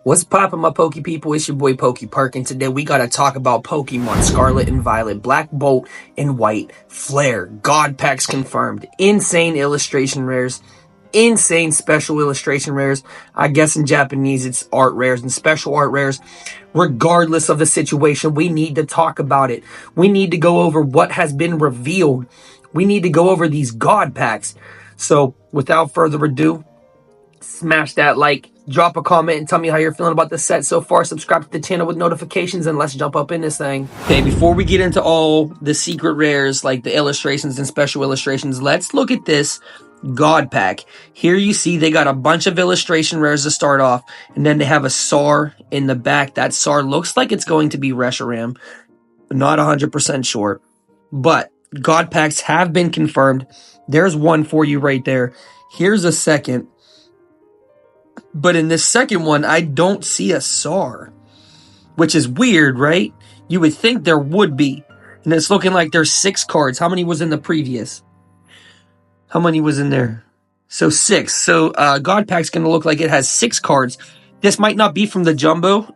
What's poppin', my Poke people? It's your boy Poke Perk, and today we gotta talk about Pokemon Scarlet and Violet, Black Bolt and White, Flare, God Packs confirmed, insane illustration rares, insane special illustration rares. I guess in Japanese it's art rares and special art rares. Regardless of the situation, we need to talk about it. We need to go over what has been revealed. We need to go over these God Packs. So without further ado, smash that like, drop a comment, and tell me how you're feeling about the set so far. Subscribe to the channel with notifications, and let's jump up in this thing. Okay, before we get into all the secret rares, like the illustrations and special illustrations, let's look at this God Pack. Here you see they got a bunch of illustration rares to start off, and then they have a SAR in the back. That SAR looks like it's going to be Reshiram. Not 100% sure, but God Packs have been confirmed. There's one for you right there. Here's a second. But in this second one, I don't see a SAR, which is weird, right? You would think there would be. And it's looking like there's 6 cards. How many was in the previous? How many was in there? So 6. So God Pack's going to look like it has 6 cards. This might not be from the Jumbo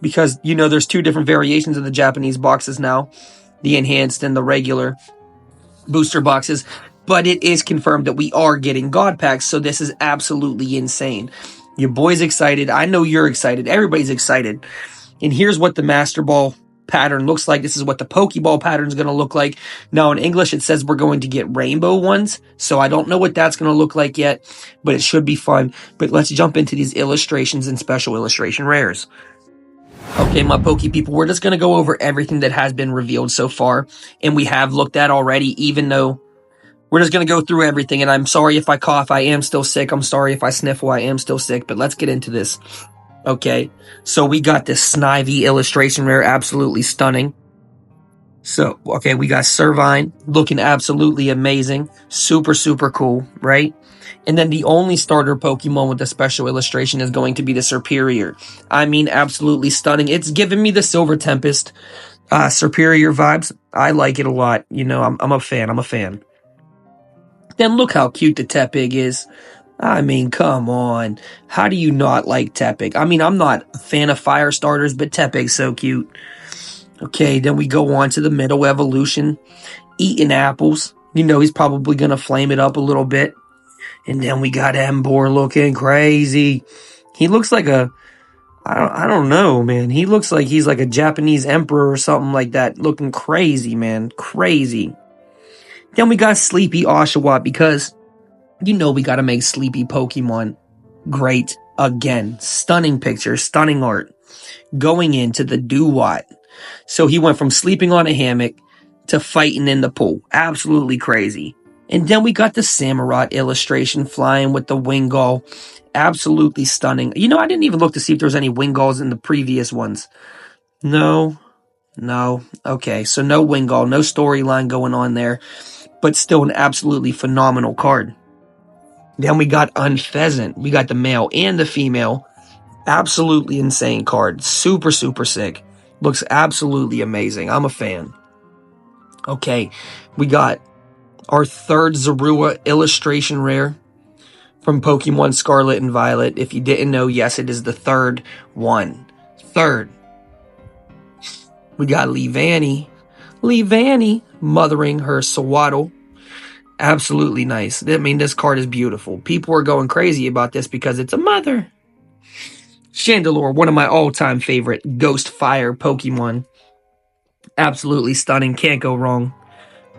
because, you know, there's 2 different variations of the Japanese boxes now. The enhanced and the regular booster boxes. But it is confirmed that we are getting God Packs, so this is absolutely insane. Your boy's excited. I know you're excited. Everybody's excited. And here's what the Master Ball pattern looks like. This is what the Pokeball pattern is going to look like. Now, in English, it says we're going to get rainbow ones, so I don't know what that's going to look like yet, but it should be fun. But let's jump into these illustrations and special illustration rares. Okay, my Poke people, we're just going to go over everything that has been revealed so far, and we have looked at already, even though we're just going to go through everything, and I'm sorry if I cough. I am still sick. I'm sorry if I sniffle. I am still sick, but let's get into this. Okay, so we got this Snivy illustration rare, absolutely stunning. So, okay, we got Servine, looking absolutely amazing. Super, super cool, right? And then the only starter Pokemon with the special illustration is going to be the Serperior. I mean, absolutely stunning. It's giving me the Silver Tempest Serperior vibes. I like it a lot. You know, I'm a fan. I'm a fan. Then look how cute the Tepig is. I mean, come on. How do you not like Tepig? I mean, I'm not a fan of fire starters, but Tepig's so cute. Okay, then we go on to the middle evolution. Eating apples. You know, he's probably going to flame it up a little bit. And then we got Emboar looking crazy. He looks like a... I don't know, man. He looks like he's like a Japanese emperor or something like that. Looking crazy, man. Crazy. Then we got Sleepy Oshawott because, you know, we got to make Sleepy Pokemon great again. Stunning picture, stunning art. Going into the Dewott. So he went from sleeping on a hammock to fighting in the pool. Absolutely crazy. And then we got the Samurott illustration flying with the Wingull. Absolutely stunning. You know, I didn't even look to see if there was any Wingulls in the previous ones. No. Okay, so no Wingull, no storyline going on there. But still an absolutely phenomenal card. Then we got Unfezant. We got the male and the female. Absolutely insane card. Super, super sick. Looks absolutely amazing. I'm a fan. Okay, we got our third Zorua illustration rare from Pokemon Scarlet and Violet. If you didn't know, yes, it is the third one. Third. We got Leavanny mothering her Sawaddle. Absolutely nice. I mean, this card is beautiful. People are going crazy about this because it's a mother. Chandelure, one of my all-time favorite Ghost Fire Pokemon. Absolutely stunning. Can't go wrong.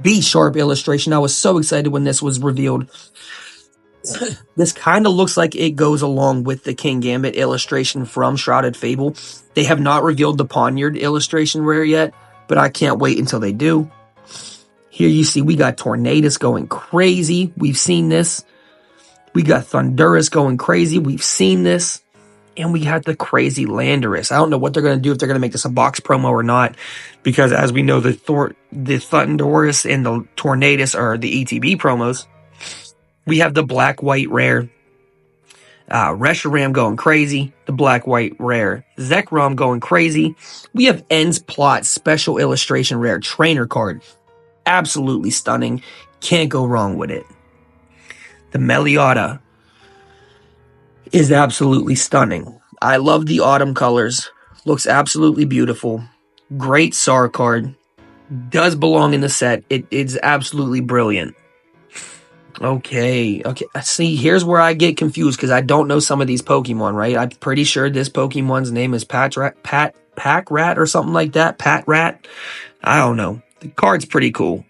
B-Sharp illustration. I was so excited when this was revealed. This kind of looks like it goes along with the King Gambit illustration from Shrouded Fable. They have not revealed the Poniard illustration rare yet, but I can't wait until they do. Here you see we got Tornadus going crazy. We've seen this. We got Thundurus going crazy. We've seen this. And we got the crazy Landorus. I don't know what they're going to do, if they're going to make this a box promo or not. Because as we know, the Thundurus and the Tornadus are the ETB promos. We have the black-white rare. Reshiram going crazy. The black-white rare. Zekrom going crazy. We have Ends Plot special illustration rare trainer card. Absolutely stunning. Can't go wrong with it. The Melioda is absolutely stunning. I love the autumn colors. Looks absolutely beautiful. Great SAR card. Does belong in the set. It's absolutely brilliant. Okay. See, here's where I get confused because I don't know some of these Pokemon, right? I'm pretty sure this Pokemon's name is Pack Rat or something like that. Pat Rat. I don't know. The card's pretty cool.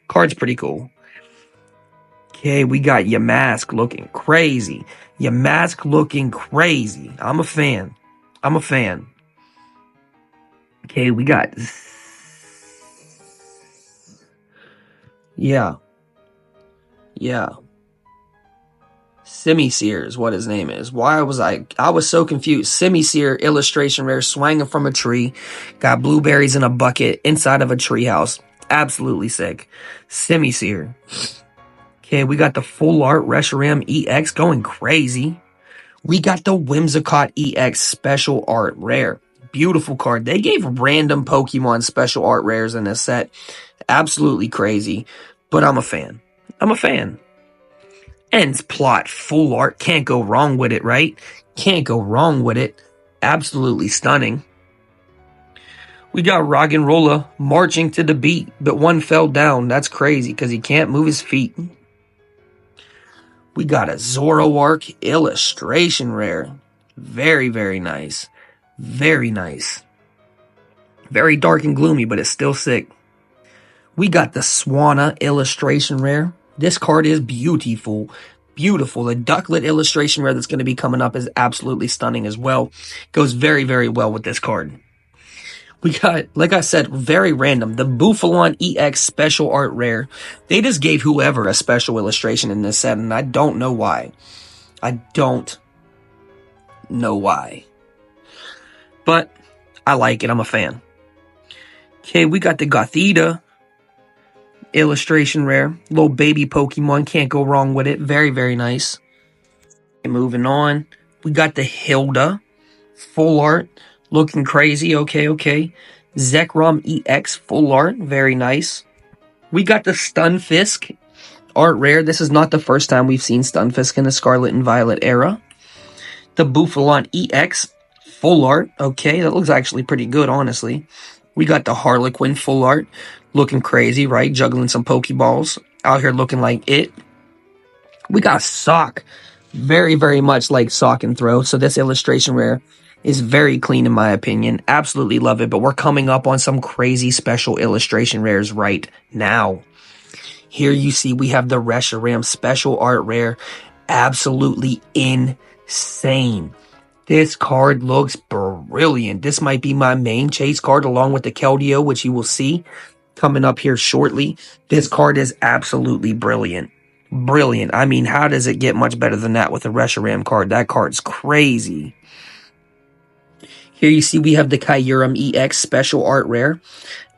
Okay, we got Yamask looking crazy. I'm a fan. Okay, we got... Yeah. Simisear is what his name is. I was so confused. Simisear illustration rare, swinging from a tree. Got blueberries in a bucket inside of a treehouse. Absolutely sick. Simisear. Okay, we got the full art Reshiram EX going crazy. We got the Whimsicott EX special art rare. Beautiful card. They gave random Pokemon special art rares in this set. Absolutely crazy. But I'm a fan. Ends plot full art. Can't go wrong with it, right? Absolutely stunning. We got Roggenrola marching to the beat, but one fell down. That's crazy because he can't move his feet. We got a Zoroark illustration rare. Very, very nice. Very dark and gloomy, but it's still sick. We got the Swanna illustration rare. This card is beautiful. The Ducklet illustration rare that's going to be coming up is absolutely stunning as well. Goes very, very well with this card. We got, like I said, very random. The Buffalon EX special art rare. They just gave whoever a special illustration in this set, and I don't know why. But I like it. I'm a fan. Okay, we got the Gothita illustration rare. Little baby Pokemon. Can't go wrong with it. Very, very nice. Okay, moving on. We got the Hilda full art. Looking crazy. Okay. Zekrom EX full art. Very nice. We got the Stunfisk art rare. This is not the first time we've seen Stunfisk in the Scarlet and Violet era. The Buffalon EX full art. Okay, that looks actually pretty good, honestly. We got the Harlequin full art. Looking crazy, right? Juggling some Pokeballs. Out here looking like it. We got Sock. Very, very much like Sock and Throw. So this illustration rare is very clean in my opinion. Absolutely love it. But we're coming up on some crazy special illustration rares right now. Here you see we have the Reshiram special art rare. Absolutely insane. This card looks brilliant. This might be my main chase card along with the Keldeo, which you will see coming up here shortly. This card is absolutely brilliant. I mean, how does it get much better than that with a Reshiram card? That card's crazy. Here you see we have the Kyurem EX special art rare.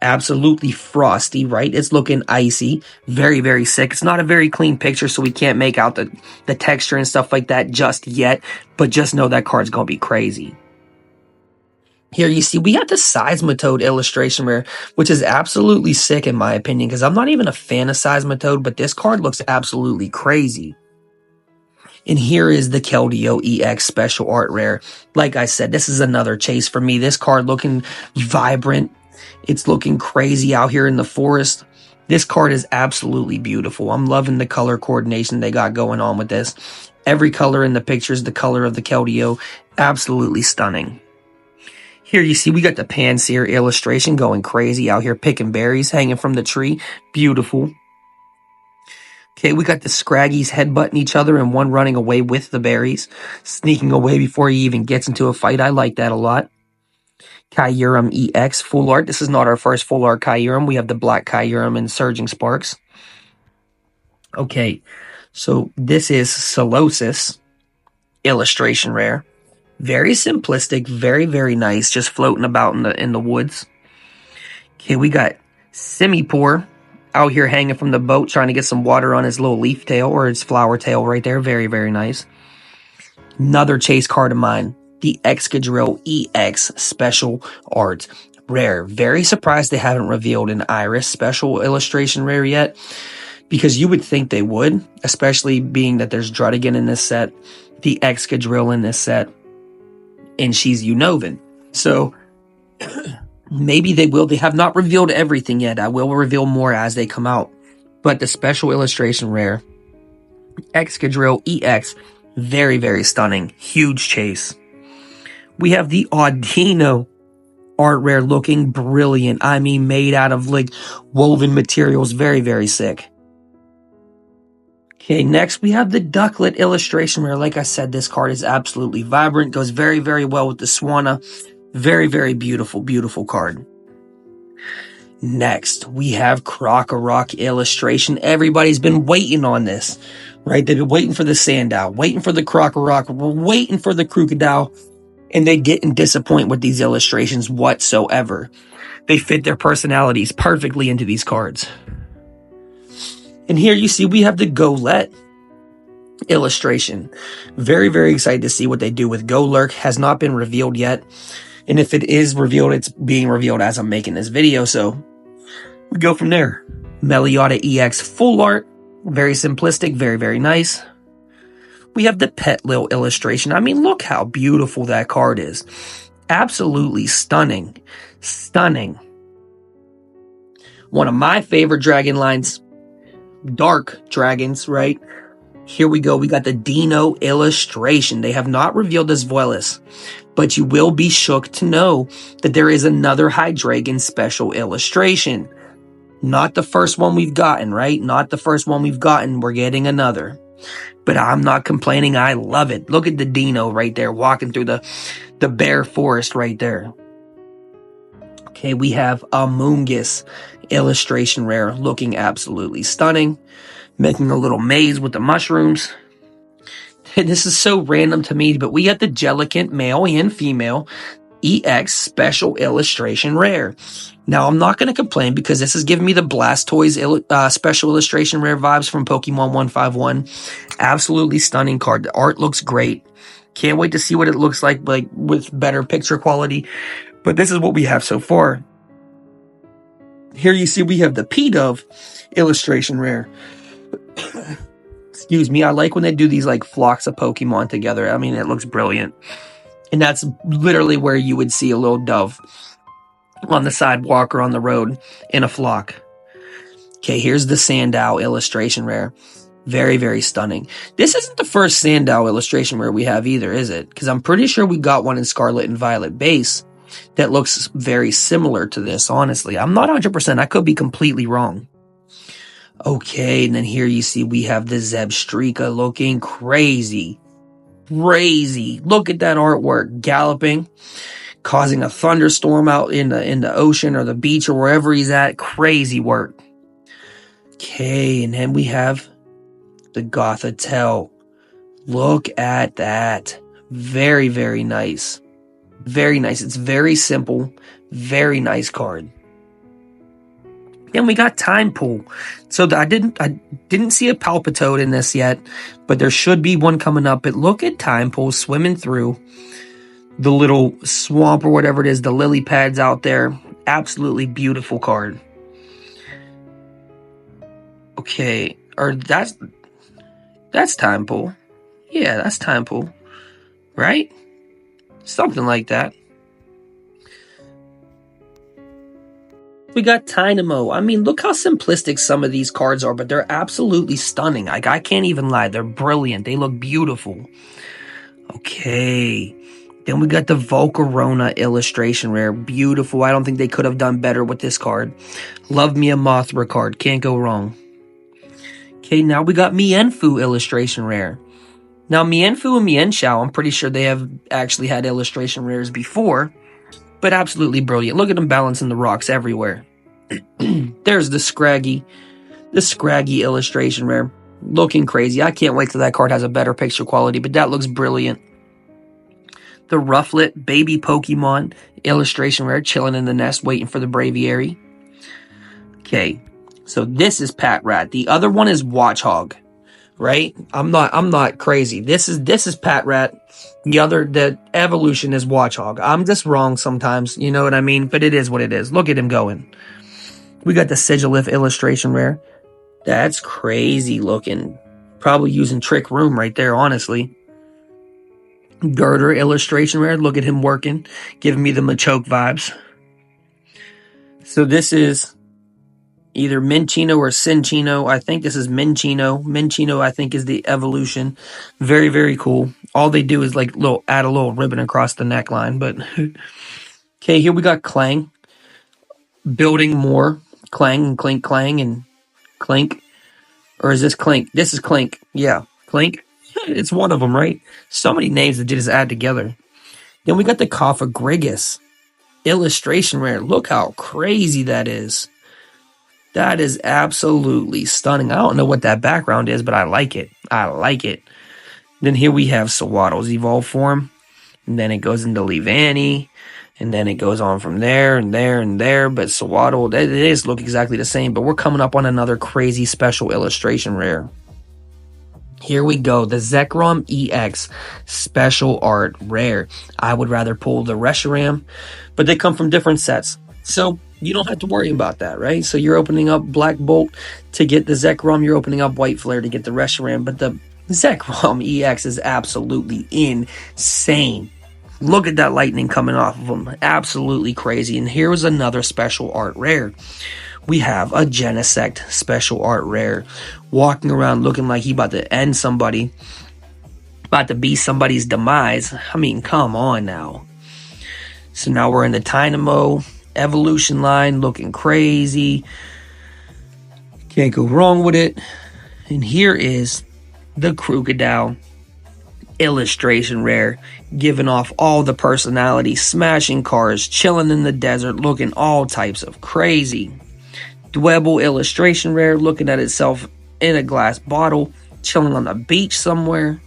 Absolutely frosty, right? It's looking icy. Very, very sick. It's not a very clean picture, so we can't make out the texture and stuff like that just yet. But just know that card's going to be crazy. Here you see we have the Seismitoad illustration rare, which is absolutely sick in my opinion, because I'm not even a fan of Seismitoad, but this card looks absolutely crazy. And here is the Keldeo EX special art rare. Like I said, this is another chase for me. This card looking vibrant. It's looking crazy out here in the forest. This card is absolutely beautiful. I'm loving the color coordination they got going on with this. Every color in the picture is the color of the Keldeo. Absolutely stunning. Here you see we got the Pansear illustration going crazy out here picking berries, hanging from the tree. Beautiful. Okay, we got the Scraggies headbutting each other and one running away with the berries. Sneaking away before he even gets into a fight. I like that a lot. Kyurem EX full art. This is not our first full art Kyurem. We have the Black Kyurem and Surging Sparks. Okay, so this is Solosis illustration rare. Very simplistic, very, very nice. Just floating about in the woods. Okay, we got Simipour out here hanging from the boat, trying to get some water on his little leaf tail or his flower tail right there. Very, very nice. Another chase card of mine, the Excadrill EX special art rare. Very surprised they haven't revealed an Iris special illustration rare yet, because you would think they would, especially being that there's Druddigan in this set, the Excadrill in this set. and she's Unova. So maybe they will. They have not revealed everything yet. I will reveal more as they come out. But the special illustration rare, Excadrill EX, very, very stunning. Huge chase. We have the Audino art rare looking brilliant. I mean, made out of like woven materials. Very, very sick. Okay, next we have the Ducklet illustration rare. Like I said, this card is absolutely vibrant. Goes very, very well with the Swanna. Very, very beautiful, beautiful card. Next, we have Krokorok illustration. Everybody's been waiting on this, right? They've been waiting for the Sandile, waiting for the Krokorok, waiting for the Crocodile, and they didn't disappoint with these illustrations whatsoever. They fit their personalities perfectly into these cards. And here you see we have the Golett illustration. Very, very excited to see what they do with Golurk. Has not been revealed yet. And if it is revealed, it's being revealed as I'm making this video. So we go from there. Meliota EX full art. Very simplistic. Very, very nice. We have the Petlil illustration. I mean, look how beautiful that card is. Absolutely stunning. Stunning. One of my favorite dragon lines. Dark dragons, right? Here we go. We got the Dino illustration. They have not revealed this Voiles, but you will be shook to know that there is another Hydreigon special illustration. Not the first one we've gotten, right? Not the first one we've gotten. We're getting another. But I'm not complaining. I love it. Look at the Dino right there walking through the bare forest right there. Okay, we have Amoonguss illustration rare looking absolutely stunning. Making a little maze with the mushrooms. And this is so random to me, but we got the Jellicent male and female EX special illustration rare. Now, I'm not going to complain because this is giving me the Blastoise special illustration rare vibes from Pokemon 151. Absolutely stunning card. The art looks great. Can't wait to see what it looks like with better picture quality. But this is what we have so far. Here you see we have the Pidove illustration rare. Excuse me, I like when they do these like flocks of Pokemon together. I mean, it looks brilliant. And that's literally where you would see a little dove on the sidewalk or on the road in a flock. Okay, here's the Sandile illustration rare. Very, very stunning. This isn't the first Sandile illustration rare we have either, is it? Because I'm pretty sure we got one in Scarlet and Violet base that looks very similar to this, honestly. I'm not 100%. I could be completely wrong. Okay, and then here you see we have the Zebstrika looking crazy. Crazy. Look at that artwork. Galloping, causing a thunderstorm out in the ocean or the beach or wherever he's at. Crazy work. Okay, and then we have the Gothitelle. Look at that. Very, very nice. Very nice. It's very simple. Very nice card. Then we got Time Pool. So I didn't see a Palpitoad in this yet, but there should be one coming up. But look at Time Pool swimming through the little swamp or whatever it is, the lily pads out there. Absolutely beautiful card. Okay, or that's Time Pool. Yeah, that's Time Pool. Right? Something like that. We got Tynamo. I mean, look how simplistic some of these cards are, but they're absolutely stunning. Like, I can't even lie. They're brilliant. They look beautiful. Okay. Then we got the Volcarona illustration rare. Beautiful. I don't think they could have done better with this card. Love me a Mothra card. Can't go wrong. Okay, now we got Mienfoo illustration rare. Now, Mienfoo and Mienshao, I'm pretty sure they have actually had illustration rares before. But absolutely brilliant. Look at them balancing the rocks everywhere. There's the Scraggy illustration rare. Looking crazy. I can't wait till that card has a better picture quality, but that looks brilliant. The Rufflet baby Pokemon illustration rare, chilling in the nest, waiting for the Braviary. Okay, so this is Patrat. The other one is Watchog, right? I'm not crazy. This is Patrat. The evolution is Watchog. I'm just wrong sometimes, you know what I mean? But it is what it is. Look at him going. We got the Sigilif illustration rare. That's crazy looking. Probably using Trick Room right there, honestly. Girder illustration rare. Look at him working, giving me the Machoke vibes. So this is either Minccino or Cinccino. I think this is Minccino. Minccino, I think, is the evolution. Very, very cool. All they do is like add a little ribbon across the neckline. But okay, here we got Clang. Building more. Clang and Clink Clang and Clink. Or is this Clink? This is Clink. Yeah, Clink. It's one of them, right? So many names that just add together. Then we got the Cophagrigus illustration rare. Look how crazy that is. That is absolutely stunning. I don't know what that background is, but I like it. I like it. Then here we have Sawaddle's evolved form. And then it goes into Leavanny. And then it goes on from there and there and there. But Sawaddle, it is look exactly the same. But we're coming up on another crazy special illustration rare. Here we go. The Zekrom EX special art rare. I would rather pull the Reshiram, but they come from different sets. So you don't have to worry about that, right? So you're opening up Black Bolt to get the Zekrom. You're opening up White Flare to get the Reshiram. But the Zekrom EX is absolutely insane. Look at that lightning coming off of him. Absolutely crazy. And here was another special art rare. We have a Genesect special art rare. Walking around looking like he about to end somebody. About to be somebody's demise. I mean, come on now. So now we're in the Dynamo evolution line. Looking crazy. Can't go wrong with it. And here is the Crocodile illustration rare, giving off all the personality, smashing cars, chilling in the desert, looking all types of crazy. Dwebble illustration rare, looking at itself in a glass bottle, chilling on the beach somewhere.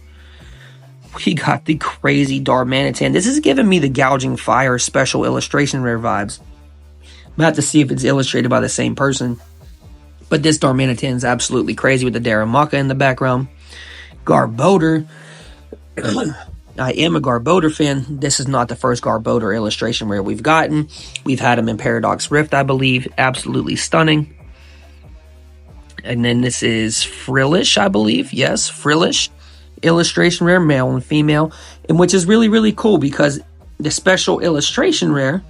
We got the crazy Darmanitan. This is giving me the Gouging Fire special illustration rare vibes. I'm gonna have to see if it's illustrated by the same person. But this Darmanitan is absolutely crazy with the Darumaka in the background. Garbodor. I am a Garbodor fan. This is not the first Garbodor illustration rare we've gotten. We've had him in Paradox Rift, I believe. Absolutely stunning. And then this is Frillish, I believe. Yes, Frillish illustration rare, male and female. And which is really, really cool because the special illustration rare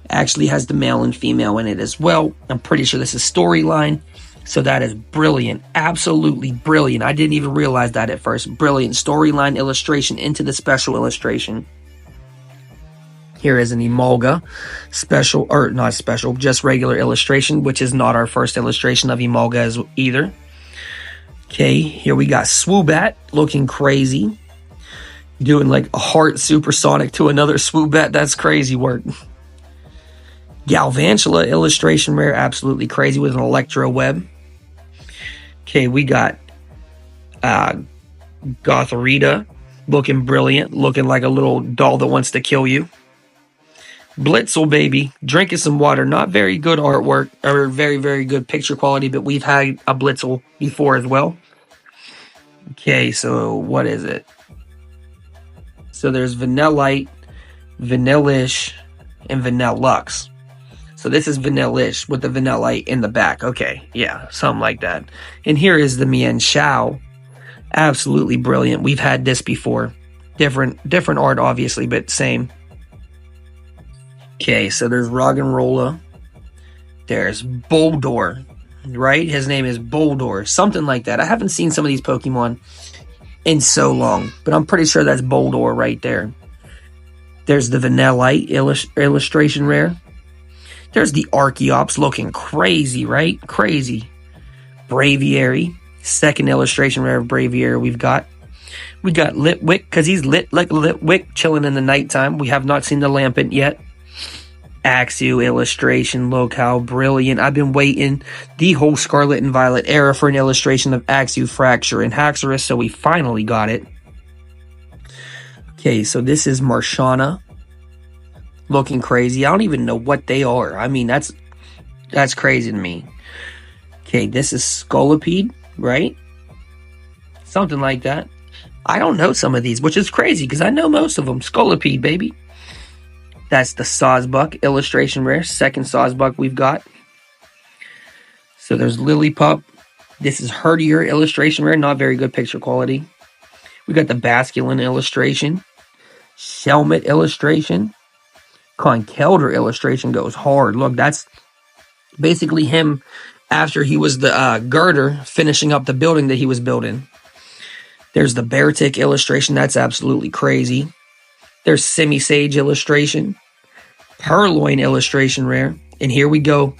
actually has the male and female in it as well. I'm pretty sure this is storyline. So that is brilliant. Absolutely brilliant. I didn't even realize that at first. Brilliant storyline illustration into the special illustration. Here is an Emolga special, or not special, just regular illustration, which is not our first illustration of Emolga as either. Okay, here we got Swoobat looking crazy. Doing like a heart supersonic to another Swoobat. That's crazy work. Galvantula illustration rare, absolutely crazy with an Electro Web. Okay, we got Gothorita looking brilliant, looking like a little doll that wants to kill you. Blitzel, baby, drinking some water. Not very good artwork, or very, very good picture quality, but we've had a Blitzel before as well. Okay, so what is it? So there's Vanillite, Vanillish, and Vanillux. So this is Vanillish with the Vanillite in the back. Okay, yeah, something like that. And here is the Mienshao. Absolutely brilliant. We've had this before. Different art, obviously, but same. Okay, so there's Roggenrola. There's Boldor, right? His name is Boldor. Something like that. I haven't seen some of these Pokemon in so long, but I'm pretty sure that's Boldor right there. There's the Vanillite illustration rare. There's the Archeops looking crazy, right? Crazy. Braviary. Second illustration rare of Braviary we've got. We got Litwick, because he's lit like a Litwick, chilling in the nighttime. We have not seen the Lampent yet. Axew illustration. Look how brilliant. I've been waiting the whole Scarlet and Violet era for an illustration of Axew, Fracture, and Haxorus, so we finally got it. Okay, so this is Marshana. Looking crazy. I don't even know what they are. I mean, that's crazy to me. Okay, this is Scolipede, right? Something like that. I don't know some of these, which is crazy because I know most of them. Scolipede, baby. That's the Sawsbuck illustration rare. Second Sawsbuck we've got. So there's Lillipup. This is Herdier illustration rare. Not very good picture quality. We got the Basculin illustration. Shelmet illustration. Conkeldurr illustration goes hard. Look, that's basically him after he was the girder finishing up the building that he was building. There's the Beartic illustration. That's absolutely crazy. There's Semi-Sage illustration. Purloin illustration rare. And here we go.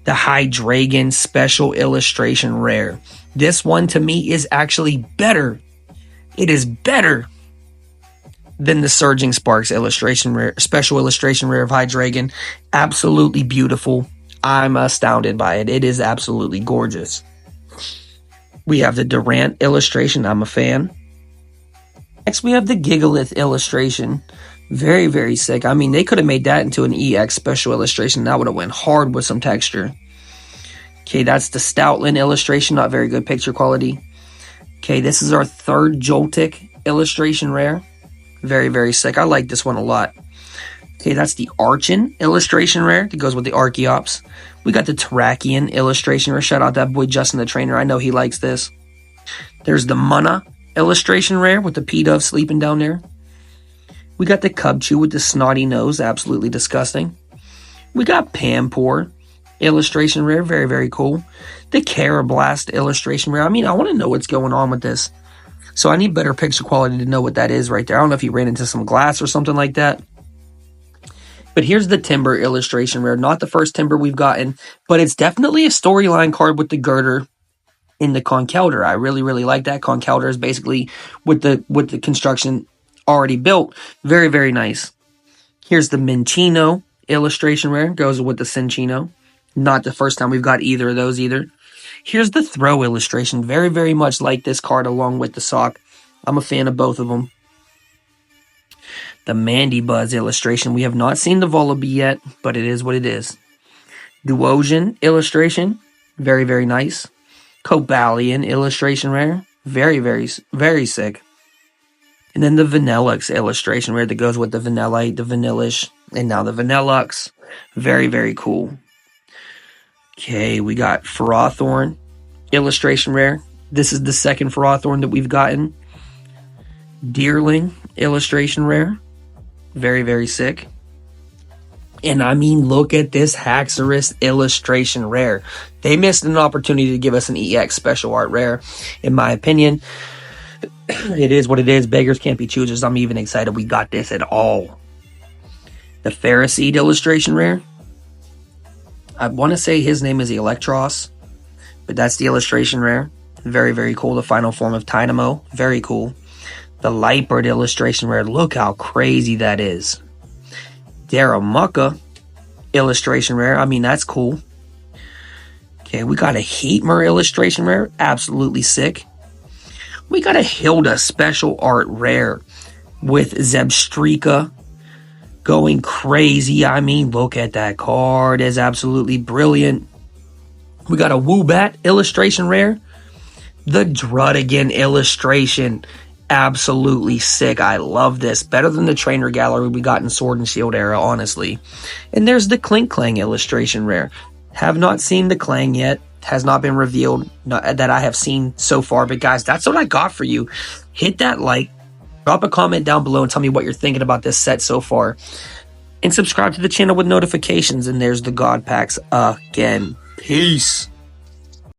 The Hydreigon special illustration rare. This one to me is actually better. It is better than the Surging Sparks illustration rare, special illustration rare of Hydreigon. Absolutely beautiful. I'm astounded by it. It is absolutely gorgeous. We have the Durant illustration. I'm a fan. Next, we have the Gigalith illustration. Very, very sick. I mean, they could have made that into an EX special illustration. That would have went hard with some texture. Okay, that's the Stoutland illustration. Not very good picture quality. Okay, this is our third Joltik illustration rare. Very, very sick. I like this one a lot. Okay, that's the Archon illustration rare that goes with the Archeops. We got the Terrakion illustration rare. Shout out that boy Justin the Trainer. I know he likes this. There's the Munna illustration rare with the P-Dove sleeping down there. We got the Cubchoo with the snotty nose. Absolutely disgusting. We got Pampor illustration rare. Very, very cool. The Carablast illustration rare. I mean, I want to know what's going on with this. So I need better picture quality to know what that is right there. I don't know if he ran into some glass or something like that. But here's the Timber illustration rare. Not the first Timber we've gotten, but it's definitely a storyline card with the girder in the Conkeldurr. I really, really like that. Conkeldurr is basically with the construction already built. Very, very nice. Here's the Minccino illustration rare. Goes with the Cinccino. Not the first time we've got either of those either. Here's the Throw illustration. Very, very much like this card along with the sock. I'm a fan of both of them. The Mandibuzz illustration. We have not seen the Vullaby yet, but it is what it is. Duosion illustration. Very, very nice. Cobalion illustration rare. Very, very, very sick. And then the Vanillux illustration rare that goes with the Vanillite, the Vanillish, and now the Vanillux. Very, very cool. Okay, we got Ferrothorn illustration rare. This is the second Ferrothorn that we've gotten. Deerling illustration rare. Very, very sick. And I mean, look at this Haxorus illustration rare. They missed an opportunity to give us an EX special art rare, in my opinion. It is what it is. Beggars can't be choosers. I'm even excited we got this at all. The Ferroseed illustration rare. I want to say his name is Electros, but that's the illustration rare. Very, very cool. The final form of Tynamo. Very cool. The Lightbird illustration rare. Look how crazy that is. Darumaka illustration rare. I mean, that's cool. Okay, we got a Heatmer illustration rare. Absolutely sick. We got a Hilda special art rare with Zebstrika going crazy. I mean, look at that card. It's absolutely brilliant. We got a Woobat illustration rare. The Druddigan illustration. Absolutely sick. I love this. Better than the Trainer Gallery we got in Sword and Shield era, honestly. And there's the Clink Clang illustration rare. Have not seen the Clang yet. Has not been revealed that I have seen so far. But guys, that's what I got for you. Hit that like. Drop a comment down below and tell me what you're thinking about this set so far. And subscribe to the channel with notifications. And there's the God Packs again. Peace.